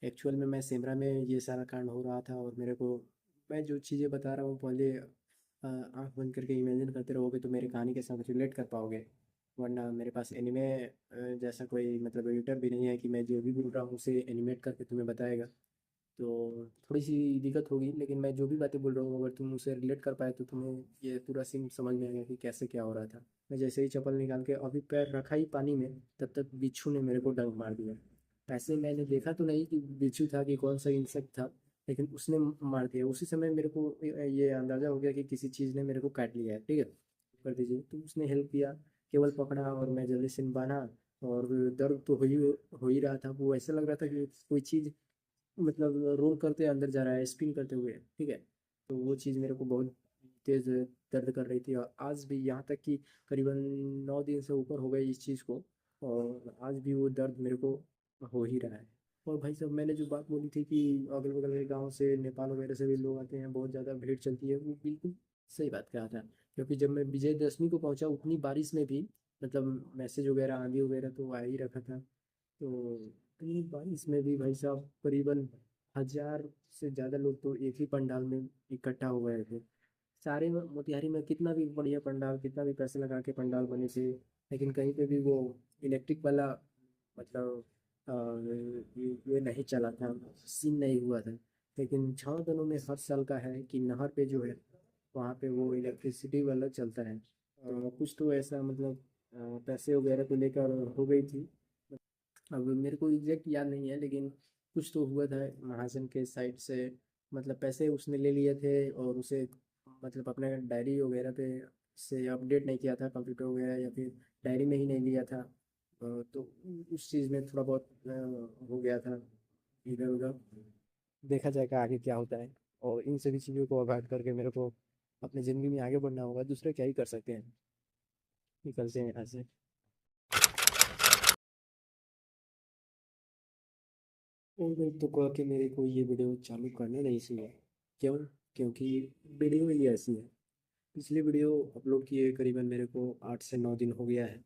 Actual में मैं सिमरा में ये सारा कांड हो रहा था और मेरे को, मैं जो चीज़ें बता रहा हूँ पहले आँख बंद करके इमेजिन करते रहोगे तो मेरी कहानी के साथ रिलेट कर पाओगे। वरना मेरे पास एनिमे जैसा कोई मतलब एडिटर भी नहीं है कि मैं जो भी बोल रहा हूँ उसे एनिमेट करके तुम्हें बताएगा। तो थोड़ी सी दिक्कत होगी, लेकिन मैं जो भी बातें बोल रहा हूँ अगर तुम उसे रिलेट कर पाए तो तुम्हें ये पूरा सीन समझ में आएगा कि कैसे क्या हो रहा था। मैं जैसे ही चप्पल निकाल के अभी पैर रखा ही पानी में, तब तक बिच्छू ने मेरे को डंक मार दिया। ऐसे मैंने देखा तो नहीं कि बिच्छू था कि कौन सा इंसेक्ट था, लेकिन उसने मार दिया। उसी समय मेरे को ये अंदाजा हो गया कि किसी चीज़ ने मेरे को काट लिया है, ठीक है। कर दीजिए, तो उसने हेल्प किया, केवल पकड़ा और मैं जल्दी से बांधा। और दर्द तो हो ही रहा था, वो ऐसा लग रहा था कि कोई चीज़ मतलब रोल करते अंदर जा रहा है, स्पिन करते हुए, ठीक है। तो वो चीज़ मेरे को बहुत तेज़ दर्द कर रही थी, और आज भी, यहाँ तक कि करीबन 9 दिन से ऊपर हो गए इस चीज़ को, और आज भी वो दर्द मेरे को हो ही रहा है। और भाई साहब, मैंने जो बात बोली थी कि अगल बगल के गाँव से, नेपाल वगैरह से भी लोग आते हैं, बहुत ज़्यादा भीड़ चलती है, वो बिल्कुल सही बात कहा था। क्योंकि जब मैं विजयदशमी को पहुंचा उतनी बारिश में भी, मतलब मैसेज वगैरह आंधी वगैरह तो आ ही रखा था। तो इतनी बारिश में भी भाई साहब करीबन 1,000 से ज़्यादा लोग तो एक ही पंडाल में इकट्ठा हो गए थे। सारे मोतिहारी में कितना भी बढ़िया पंडाल, कितना भी पैसे लगा के पंडाल बने थे, लेकिन कहीं पे भी वो इलेक्ट्रिक वाला मतलब ये नहीं चला था, सीन नहीं हुआ था। लेकिन छाँव दिनों में हर साल का है कि नहर पे जो है, वहाँ पे वो इलेक्ट्रिसिटी वाला चलता है। कुछ तो ऐसा मतलब पैसे वगैरह को लेकर हो गई थी। अब मेरे को एग्जैक्ट याद नहीं है, लेकिन कुछ तो हुआ था महाजन के साइड से। मतलब पैसे उसने ले लिए थे और उसे मतलब अपने डायरी वगैरह पे से अपडेट नहीं किया था, कंप्यूटर वगैरह, या फिर डायरी में ही नहीं लिया था। तो उस चीज़ में थोड़ा बहुत हो गया था इधर उधर। देखा जाएगा आगे क्या होता है। और इन सभी चीज़ों को अवॉइड करके मेरे को अपनी ज़िंदगी में आगे बढ़ना होगा, दूसरे क्या ही कर सकते हैं। निकलते हैं यहाँ से। और मैं तो कह के मेरे को ये वीडियो चालू करने नहीं चाहिए। क्यों? क्योंकि वीडियो ही ऐसी है। पिछली वीडियो अपलोड किए करीबन मेरे को 8 से 9 दिन हो गया है।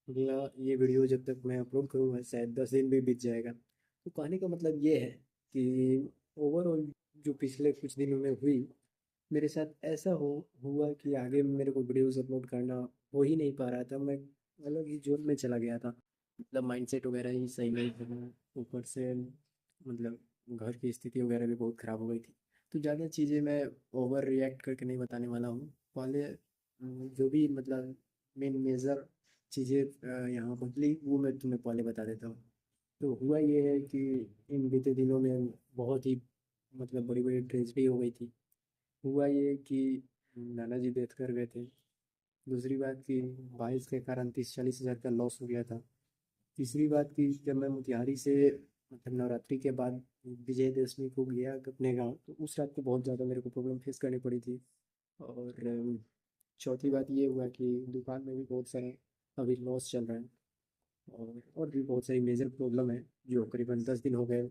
अगला ये वीडियो जब तक मैं अपलोड करूँगा शायद 10 दिन भी बीत जाएगा। तो कहने का मतलब ये है कि ओवरऑल जो पिछले कुछ दिनों में हुई, मेरे साथ ऐसा हो हुआ कि आगे मेरे को वीडियोस अपलोड करना हो ही नहीं पा रहा था। मैं अलग ही जोन में चला गया था, मतलब माइंडसेट वगैरह ही सही नहीं था। ऊपर से मतलब घर की स्थिति वगैरह भी बहुत ख़राब हो गई थी। तो ज़्यादा चीज़ें मैं ओवर रिएक्ट करके नहीं बताने वाला हूँ। पहले जो भी मतलब मेन मेजर चीज़ें यहाँ बदली वो मैं तुम्हें पहले बता देता हूँ। तो हुआ ये है कि इन बीते दिनों में बहुत ही मतलब बड़ी बड़ी ट्रेजिडी हो गई थी। हुआ ये कि नाना जी डेथ कर गए थे। दूसरी बात कि बारिश के कारण 30-40 हज़ार का लॉस हो गया था। तीसरी बात कि जब मैं मोतिहारी से मतलब नवरात्रि के बाद विजयदशमी को गया अपने गांव, तो उस रात को बहुत ज़्यादा मेरे को प्रॉब्लम फेस करनी पड़ी थी। और चौथी बात ये हुआ कि दुकान में भी बहुत सारा अभी लॉस चल रहा है। और भी बहुत सारी मेजर प्रॉब्लम है जो करीबन 10 दिन हो गए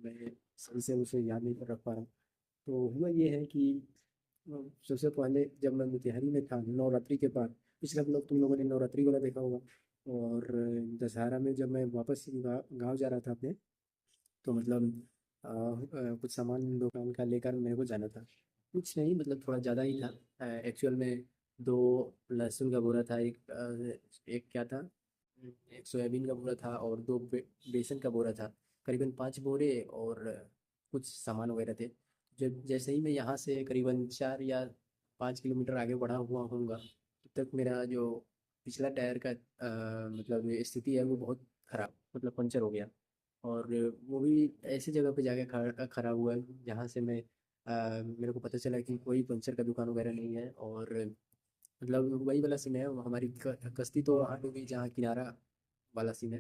मैं सही से उसे याद नहीं कर रख पा रहा हूँ। तो हुआ ये है कि सबसे पहले जब मैं मोतिहारी में था नवरात्रि के बाद, पिछला ब्लॉग तुम लोगों ने नवरात्रि वाला देखा होगा। और दशहरा में जब मैं वापस गाँव जा रहा था अपने, तो मतलब कुछ सामान दुकान का लेकर मेरे को जाना था। कुछ नहीं, मतलब थोड़ा ज़्यादा ही था एक्चुअल में। 2 लहसुन का बोरा था, एक क्या था, एक सोयाबीन का बोरा था, और दो बेसन का बोरा था। करीबन 5 बोरे और कुछ सामान वगैरह थे। जब जैसे ही मैं यहाँ से करीबन 4 या 5 किलोमीटर आगे बढ़ा हुआ होऊंगा, तब तक मेरा जो पिछला टायर का मतलब स्थिति है वो बहुत खराब, मतलब पंचर हो गया। और वो भी ऐसी जगह पे जाके खड़ा हुआ जहाँ से मेरे को पता चला कि कोई पंचर का दुकान वगैरह नहीं है। और मतलब वही वाला सीन है, हमारी कश्ती तो वहाँ डूबी जहाँ किनारा वाला सीन है,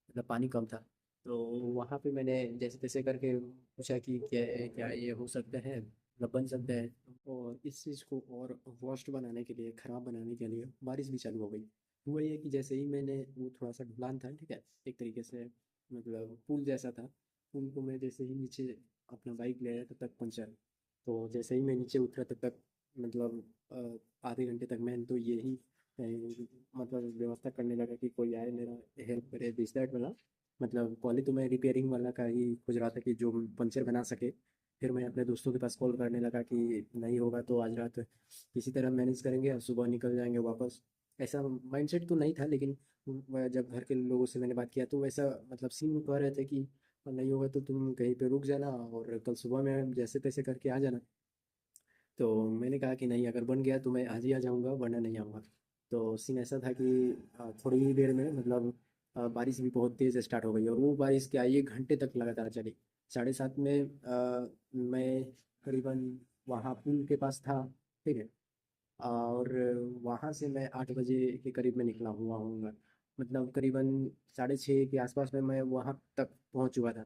मतलब पानी कम था। तो वहाँ पे मैंने जैसे तैसे करके पूछा कि क्या क्या ये हो सकता है, मतलब बन सकता है। और इस चीज़ को और वर्स्ट बनाने के लिए, ख़राब बनाने के लिए, बारिश भी चालू हो गई। हुआ ये कि जैसे ही मैंने, वो थोड़ा सा ढलान था, ठीक है, एक तरीके से मतलब पुल जैसा था। पुल को मैं जैसे ही नीचे अपना बाइक ले आया तब तक पंचर। तो जैसे ही मैं नीचे उतरा तब तक मतलब आधे घंटे तक मैं तो यही मतलब व्यवस्था करने लगा कि कोई आए मेरा हेल्प करे, दिस दैट वाला। मतलब पहले तो मैं रिपेयरिंग वाला का ही खोज रहा था कि जो पंचर बना सके। फिर मैं अपने दोस्तों के पास कॉल करने लगा कि नहीं होगा तो आज रात किसी तरह मैनेज करेंगे और सुबह निकल जाएंगे वापस। ऐसा माइंडसेट तो नहीं था, लेकिन जब घर के लोगों से मैंने बात किया तो वैसा मतलब सीन कह रहे थे कि नहीं होगा तो तुम कहीं पे रुक जाना और कल सुबह में जैसे तैसे करके आ जाना। तो मैंने कहा कि नहीं, अगर बन गया तो मैं आज ही आ जाऊँगा, वरना नहीं आऊँगा। तो सीन ऐसा था कि थोड़ी ही देर में मतलब बारिश भी बहुत तेज़ स्टार्ट हो गई और वो बारिश क्या 1 घंटे तक लगातार चली। 7:30 में मैं करीबन वहाँ पुल के पास था, ठीक है? और वहाँ से मैं 8 बजे के करीब में निकला हुआ हूँगा। मतलब करीबन 6:30 के आसपास में मैं वहाँ तक पहुँच चुका था।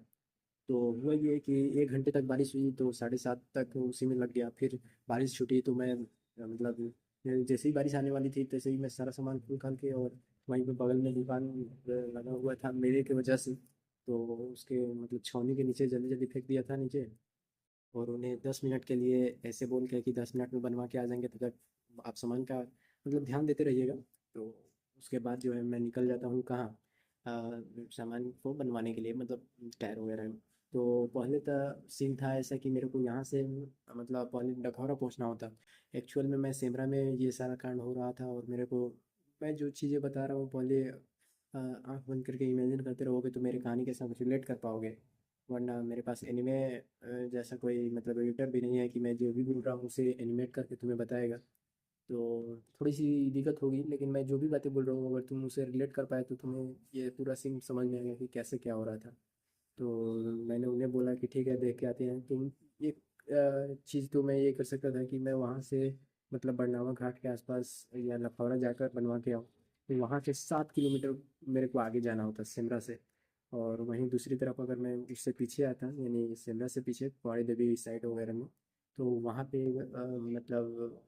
तो हुआ ये कि 1 घंटे तक बारिश हुई तो 7:30 तक उसी में लग गया। फिर बारिश छूटी तो मैं मतलब जैसे ही बारिश आने वाली थी तैसे ही मैं सारा सामान निकाल के और वहीं पे बगल में दुकान लगा हुआ था मेरे की वजह से, तो उसके मतलब छावनी के नीचे जल्दी जल्दी फेंक दिया था नीचे। और उन्हें 10 मिनट के लिए ऐसे बोल के कि 10 मिनट में बनवा के आ जाएंगे, तब तक आप सामान का मतलब ध्यान देते रहिएगा। तो उसके बाद जो है मैं निकल जाता हूँ कहाँ, सामान को बनवाने के लिए, मतलब टायर वगैरह में। तो पहले तो सीन था ऐसा कि मेरे को यहाँ से मतलब पहले डखौरा पहुँचना होता। एक्चुअल में मैं सेमरा में ये सारा कांड हो रहा था और मेरे को मैं जो चीज़ें बता रहा हूँ पहले आँख बंद करके इमेजिन करते रहोगे तो मेरी कहानी के साथ रिलेट कर पाओगे। वरना मेरे पास एनिमे जैसा कोई मतलब एडिटर भी नहीं है कि मैं जो भी बोल रहा हूँ उसे एनिमेट करके तुम्हें बताएगा। तो थोड़ी सी दिक्कत होगी, लेकिन मैं जो भी बातें बोल रहा हूँ अगर तुम उसे रिलेट कर पाए तो तुम्हें ये पूरा सीन समझ में आएगा कि कैसे क्या हो रहा था। तो मैंने उन्हें बोला कि ठीक है देख के आते हैं। तो एक चीज़ तो मैं ये कर सकता था कि मैं वहाँ से मतलब बरनावा घाट के आसपास या लखौरा जाकर बनवा के आऊँ। तो वहाँ से 7 किलोमीटर मेरे को आगे जाना होता सिमरा से। और वहीं दूसरी तरफ अगर मैं उससे पीछे आता यानी सिमरा से पीछे पौड़ी देवी साइड वगैरह में, तो वहाँ पे मतलब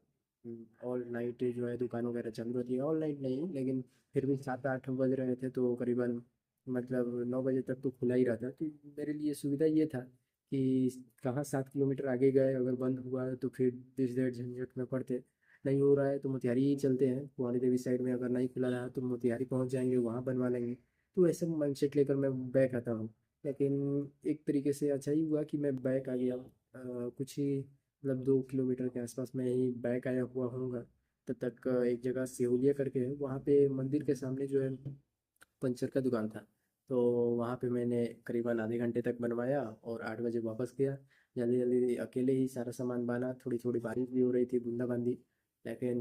ऑल नाइट जो है दुकान वगैरह चालू रहती है। ऑल नाइट नहीं, लेकिन फिर भी 7-8 बज रहे थे तो करीबन मतलब 9 बजे तक तो खुला ही रहता। तो मेरे लिए सुविधा ये था कि कहाँ 7 किलोमीटर आगे गए अगर बंद हुआ तो फिर दिस दैट झंझट में पड़ते। नहीं हो रहा है तो मोतिहारी ही चलते हैं, कुंवारी देवी साइड में अगर नहीं खुला रहा तो मोतिहारी पहुंच जाएंगे, वहाँ बनवा लेंगे। तो ऐसे माइंडसेट लेकर मैं बैक आता हूँ। लेकिन एक तरीके से अच्छा ही हुआ कि मैं बैक आ गया। कुछ ही मतलब 2 किलोमीटर के आसपास में ही बैक आया हुआ हूँगा। तब तक एक जगह सेहुलिया करके है, वहाँ पे मंदिर के सामने जो है पंचर का दुकान था। तो वहाँ पे मैंने करीबन आधे घंटे तक बनवाया और 8 बजे वापस गया। जल्दी जल्दी अकेले ही सारा सामान बना, थोड़ी थोड़ी बारिश भी हो रही थी बूंदाबांदी। लेकिन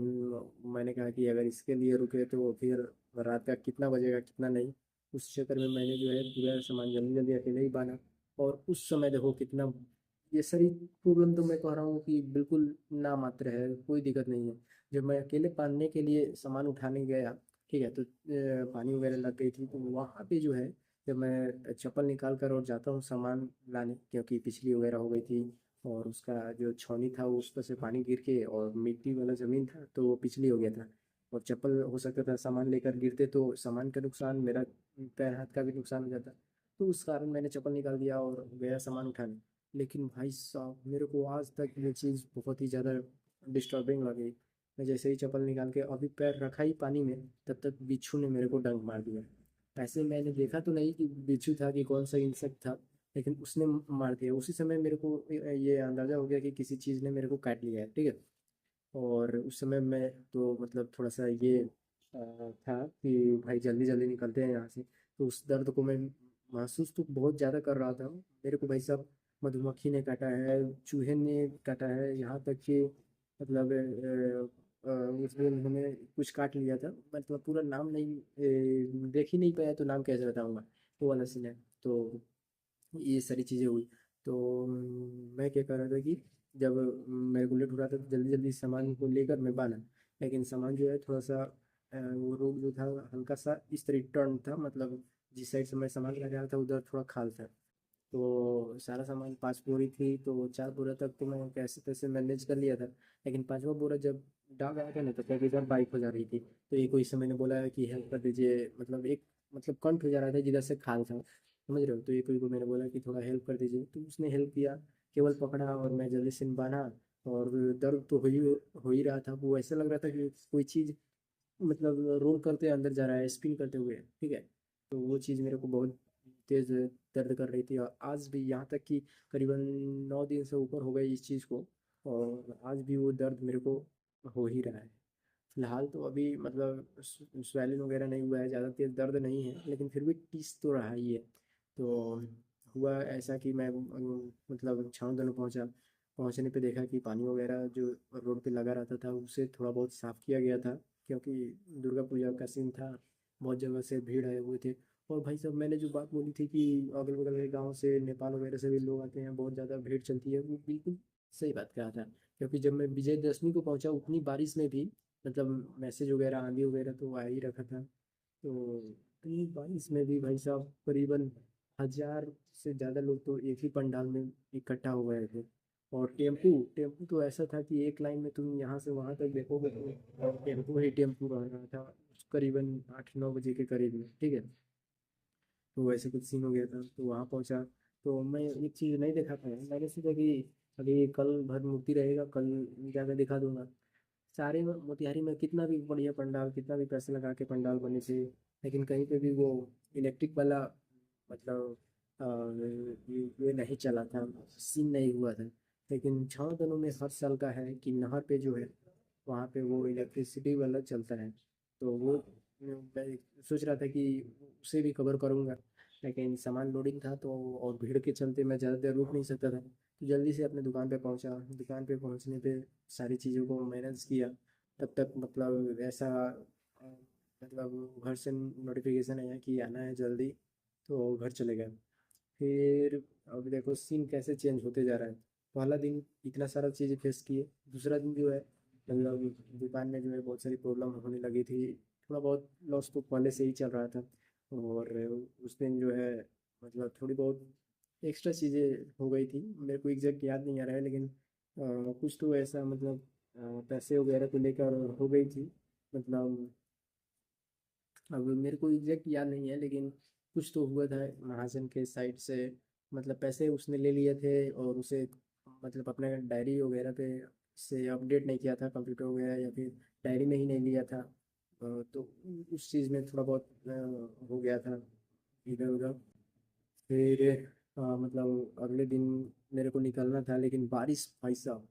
मैंने कहा कि अगर इसके लिए रुके तो फिर रात का कितना बजेगा कितना नहीं। उस चक्कर में मैंने जो है पूरा सामान जल्दी जल्दी अकेले ही बांधा। और उस समय देखो कितना ये सारी प्रॉब्लम तो मैं कह रहा हूँ कि बिल्कुल ना मात्र है, कोई दिक्कत नहीं है। जब मैं अकेले बांधने के लिए सामान उठाने गया, ठीक है, तो पानी वगैरह लग गई थी तो वहाँ पे जो है जब मैं चप्पल निकाल कर और जाता हूँ सामान लाने, क्योंकि पिछली वगैरह हो गई थी और उसका जो छौनी था उस पर से पानी गिर के और मिट्टी वाला ज़मीन था तो वो पिछली हो गया था। और चप्पल हो सकता था सामान लेकर गिरते तो सामान का नुकसान, मेरा पैर हाथ का भी नुकसान हो जाता। तो उस कारण मैंने चप्पल निकाल दिया और गया सामान उठाने। लेकिन भाई साहब मेरे को आज तक ये चीज़ बहुत ही ज़्यादा डिस्टर्बिंग लगी। मैं जैसे ही चप्पल निकाल के अभी पैर रखा ही पानी में, तब तक बिच्छू ने मेरे को डंक मार दिया। ऐसे मैंने देखा तो नहीं कि बिच्छू था कि कौन सा इंसेक्ट था, लेकिन उसने मार दिया। उसी समय मेरे को ये अंदाज़ा हो गया कि किसी चीज़ ने मेरे को काट लिया है, ठीक है। और उस समय मैं तो मतलब थोड़ा सा ये था कि भाई जल्दी जल्दी निकलते हैं यहाँ से। तो उस दर्द को मैं महसूस तो बहुत ज़्यादा कर रहा था। मेरे को भाई साहब मधुमक्खी ने काटा है, चूहे ने काटा है, यहाँ तक कि मतलब उसमें उन्होंने कुछ काट लिया था। मतलब पूरा नाम नहीं देख ही नहीं पाया तो नाम कैसे बताऊंगा, वो वाला सीन है। तो ये सारी चीज़ें हुई। तो मैं क्या कर रहा था कि जब मेरे को लेट हो रहा था तो जल्दी जल्दी सामान को लेकर मैं बाना। लेकिन सामान जो है थोड़ा सा वो रोड जो था हल्का सा इस तरह टर्न था, मतलब जिस साइड से मैं सामान लगा रहा था उधर थोड़ा खाल था। तो सारा सामान 5 बोरी थी तो 4 बोरा तक तो मैं कैसे तैसे मैनेज कर लिया था। लेकिन पांचवा बोरा जब डाग आया था ना तो क्या इधर बाइक हो जा रही थी। तो एक कोई से मैंने बोला कि हेल्प कर दीजिए, मतलब एक मतलब कंट हो जा रहा था जिधर से खाल था, समझ रहे हो। तो एक कोई को मैंने बोला कि थोड़ा हेल्प कर दीजिए तो उसने हेल्प किया, केवल पकड़ा और मैं जल्दी से बांधा। और दर्द तो हो ही रहा था, वो ऐसा लग रहा था कि कोई चीज़ मतलब रोल करते अंदर जा रहा है स्पिन करते हुए, ठीक है। तो वो चीज़ मेरे को बहुत तेज़ दर्द कर रही थी, और आज भी, यहाँ तक कि करीबन 9 दिन से ऊपर हो गए इस चीज़ को, और आज भी वो दर्द मेरे को हो ही रहा है। फिलहाल तो अभी मतलब स्वेलिंग वगैरह नहीं हुआ है, ज़्यादा तेज दर्द नहीं है, लेकिन फिर भी टीस तो रहा ही है। तो हुआ ऐसा कि मैं मतलब छावनी पहुंचा। पहुंचने पे देखा कि पानी वगैरह जो रोड पे लगा रहता था उसे थोड़ा बहुत साफ़ किया गया था, क्योंकि दुर्गा पूजा का सीन था, बहुत जगह से भीड़ आए हुए थे। और भाई साहब, मैंने जो बात बोली थी कि अगल बगल के गाँव से, नेपाल वगैरह से भी लोग आते हैं, बहुत ज़्यादा भीड़ चलती है, वो बिल्कुल सही बात कहा था। क्योंकि जब मैं विजयदशमी को पहुंचा, उतनी बारिश में भी मतलब मैसेज वगैरह, आंधी वगैरह तो आ ही रखा था। तो इतनी बारिश में भी भाई साहब करीबन 1000 से ज़्यादा लोग तो एक ही पंडाल में इकट्ठा हो गए थे। और टेम्पू टेम्पू तो ऐसा था कि एक लाइन में तुम यहाँ से वहाँ तक देखोगे तो टेम्पू ही टेम्पू रह रहा था, करीबन 8-9 बजे के करीब में, ठीक है। तो वैसे कुछ सीन हो गया था, तो वहाँ पहुँचा। तो मैं एक चीज़ नहीं देखा पाया, मैंने सोचा कि अभी कल भर मूर्ति रहेगा, कल जाकर दिखा दूंगा। सारे मोतिहारी में कितना भी बढ़िया पंडाल, कितना भी पैसे लगा के पंडाल बने थे, लेकिन कहीं पे भी वो इलेक्ट्रिक वाला मतलब ये नहीं चला था, सीन नहीं हुआ था। लेकिन छाँव दलों में हर साल का है कि नहर पे जो है, वहाँ पे वो इलेक्ट्रिसिटी वाला चलता है। तो वो मैं सोच रहा था कि उसे भी कवर करूँगा, लेकिन सामान लोडिंग था तो, और भीड़ के चलते मैं ज़्यादा देर रुक नहीं सकता था, तो जल्दी से अपने दुकान पे पहुंचा। दुकान पे पहुंचने पे सारी चीज़ों को मैनेज किया। तब तक मतलब ऐसा अ, मतलब घर से नोटिफिकेशन आया कि आना है जल्दी, तो घर चले गए। फिर अब देखो सीन कैसे चेंज होते जा रहा है। पहला दिन इतना सारा चीज़ें फेस किए, दूसरा दिन जो है मतलब दुकान में जो है बहुत सारी प्रॉब्लम होने लगी थी। थोड़ा बहुत लॉस तो पहले से ही चल रहा था, और उस दिन जो है मतलब थोड़ी बहुत एक्स्ट्रा चीज़ें हो गई थी, मेरे को एग्जैक्ट याद नहीं आ रहा है, लेकिन कुछ तो ऐसा मतलब पैसे वगैरह को लेकर हो गई थी। मतलब अब मेरे को एग्जैक्ट याद नहीं है, लेकिन कुछ तो हुआ था महाजन के साइड से। मतलब पैसे उसने ले लिए थे, और उसे मतलब अपने डायरी वगैरह पे से अपडेट नहीं किया था, कंप्यूटर वगैरह, या फिर डायरी में ही नहीं लिया था। तो उस चीज़ में थोड़ा बहुत हो गया था इधर उधर। फिर मतलब अगले दिन मेरे को निकलना था, लेकिन बारिश भाई साहब,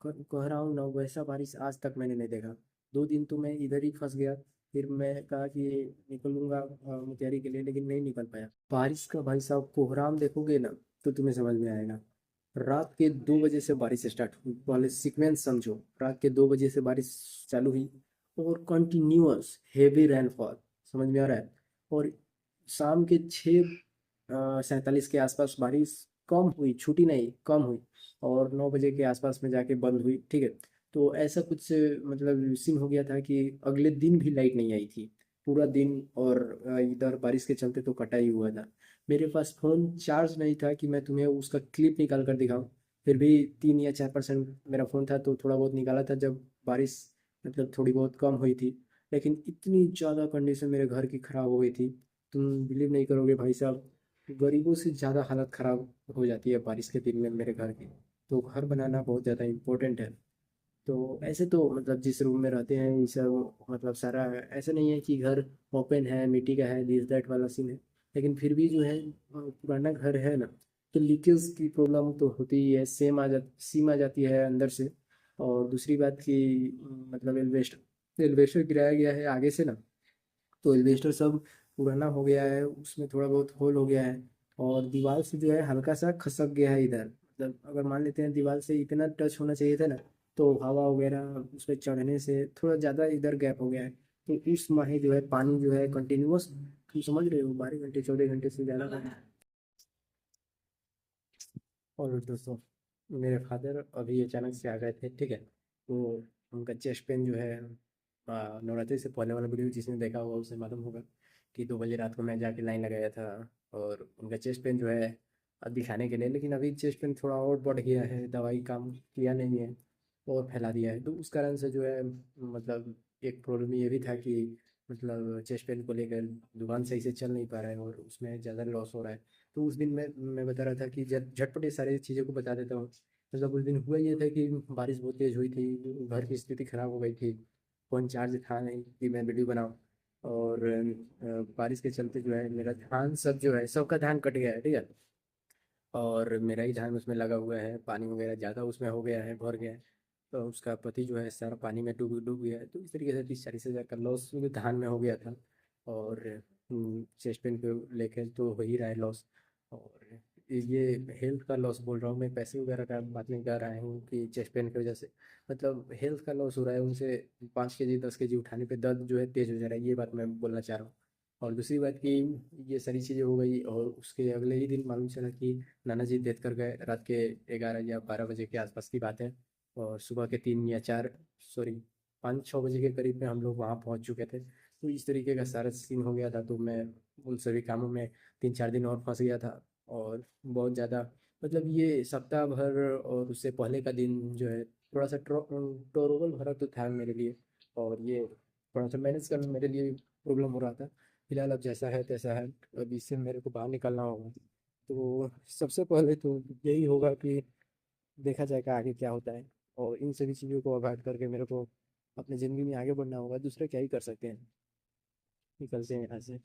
कह रहा हूँ ना, वैसा बारिश आज तक मैंने नहीं देखा। 2 दिन तो मैं इधर ही फंस गया। फिर मैं कहा कि निकलूंगा मुतियारी के लिए, लेकिन नहीं निकल पाया। बारिश का भाई साहब कोहराम देखोगे ना, तो तुम्हें समझ में आएगा। रात के 2 बजे से बारिश स्टार्ट हुई, पहले सीक्वेंस समझो। रात के 2 बजे से बारिश चालू हुई, और कंटिन्यूअस हेवी रेनफॉल, समझ में आ रहा है। और शाम के 6:47 के आसपास बारिश कम हुई, छुटी नहीं, कम हुई, और 9 बजे के आसपास में जाके बंद हुई, ठीक है। तो ऐसा कुछ मतलब सीन हो गया था कि अगले दिन भी लाइट नहीं आई थी पूरा दिन, और इधर बारिश के चलते तो कटा ही हुआ था। मेरे पास फ़ोन चार्ज नहीं था कि मैं तुम्हें उसका क्लिप निकाल कर दिखाऊं। फिर भी 3 या 4% मेरा फ़ोन था, तो थोड़ा बहुत निकाला था जब बारिश मतलब थोड़ी बहुत कम हुई थी। लेकिन इतनी ज़्यादा कंडीशन मेरे घर की ख़राब हो गई थी, तुम बिलीव नहीं करोगे भाई साहब। गरीबों से ज़्यादा हालत ख़राब हो जाती है बारिश के दिन में मेरे घर की। तो घर बनाना बहुत ज़्यादा इम्पोर्टेंट है। तो ऐसे तो मतलब जिस रूम में रहते हैं ये सब मतलब सारा, ऐसा नहीं है कि घर ओपन है, मिट्टी का है, दिस दैट वाला सीन है। लेकिन फिर भी जो है पुराना घर है ना, तो लीकेज की प्रॉब्लम तो होती ही है, सीम आ जाती है अंदर से। और दूसरी बात कि मतलब एल्वेस्टर एल्वेस्टर गिराया गया है आगे से ना, तो एल्वेस्टर सब पुराना हो गया है, उसमें थोड़ा बहुत होल हो गया है। और दीवार से जो है हल्का सा खसक गया है इधर, मतलब अगर मान लेते हैं दीवार से इतना टच होना चाहिए था ना, तो हवा वगैरह उस पर चढ़ने से थोड़ा ज़्यादा इधर गैप हो गया है। तो इस माह जो है पानी जो है कंटिन्यूअस, तुम समझ रहे हो, 12 घंटे 14 घंटे से ज़्यादा पानी। और दोस्तों, मेरे फादर अभी अचानक से आ गए थे, ठीक है। तो उनका चेस्ट पेन जो है, नवरात्रि से पहले वाला वीडियो जिसने देखा होगा उसे मालूम होगा कि 2 बजे रात को मैं जाके लाइन लगाया था, और उनका चेस्ट पेन जो है दिखाने के लिए। लेकिन अभी चेस्ट पेन थोड़ा और बढ़ गया है, दवाई काम किया नहीं है, और फैला दिया है। तो उस कारण से जो है मतलब एक प्रॉब्लम ये भी था कि मतलब चेस्ट पेन को लेकर दुकान सही से चल नहीं पा रहा है, और उसमें ज़्यादा लॉस हो रहा है। तो उस दिन मैं बता रहा था कि झटपट ये सारी चीज़ों को बता देता हूँ। मतलब उस दिन हुआ ये था कि बारिश बहुत तेज़ हुई थी, घर की स्थिति ख़राब हो गई थी, फ़ोन चार्ज था नहीं कि मैं वीडियो बनाऊँ। और बारिश के चलते जो है मेरा धान सब जो है सबका धान कट गया है, ठीक है। और मेरा ही धान उसमें लगा हुआ है, पानी वगैरह ज़्यादा उसमें हो गया है, भर गया है। तो उसका पति जो है सारा पानी में डूब डूब गया है। तो इस तरीके से 30-40 हज़ार का लॉस मुझे धान में हो गया था। और चेस्ट पेन पे लेके तो हो ही रहा है लॉस। और ये हेल्थ का लॉस बोल रहा हूँ मैं, पैसे वगैरह का बात नहीं कर रहा हूँ कि चेस्ट पेन की वजह से मतलब हेल्थ का लॉस हो रहा है। उनसे 5 केजी 10 केजी उठाने पे दर्द जो है तेज हो जा रहा है, ये बात मैं बोलना चाह रहा हूँ। और दूसरी बात कि ये सारी चीज़ें हो गई और उसके अगले ही दिन मालूम चला कि नाना जी डेथ कर गए। रात के 11 या 12 बजे के आसपास की बात है। और सुबह के 3 या 4, सॉरी, 5-6 बजे के करीब में हम लोग वहाँ पहुँच चुके थे। तो इस तरीके का सारा सीन हो गया था। तो मैं उन सभी कामों में 3-4 दिन और फंस गया था। और बहुत ज़्यादा मतलब ये सप्ताह भर और उससे पहले का दिन जो है थोड़ा सा टोरेबल भरा तो था मेरे लिए। और ये थोड़ा सा मैनेज करना मेरे लिए प्रॉब्लम हो रहा था। फिलहाल अब जैसा है तैसा है। अब इससे मेरे को बाहर निकलना होगा। तो सबसे पहले तो यही होगा कि देखा जाएगा आगे क्या होता है। और इन सभी चीज़ों को अवॉइड करके मेरे को अपनी ज़िंदगी में आगे बढ़ना होगा। दूसरा क्या ही कर सकते हैं, निकलते हैं यहाँ से।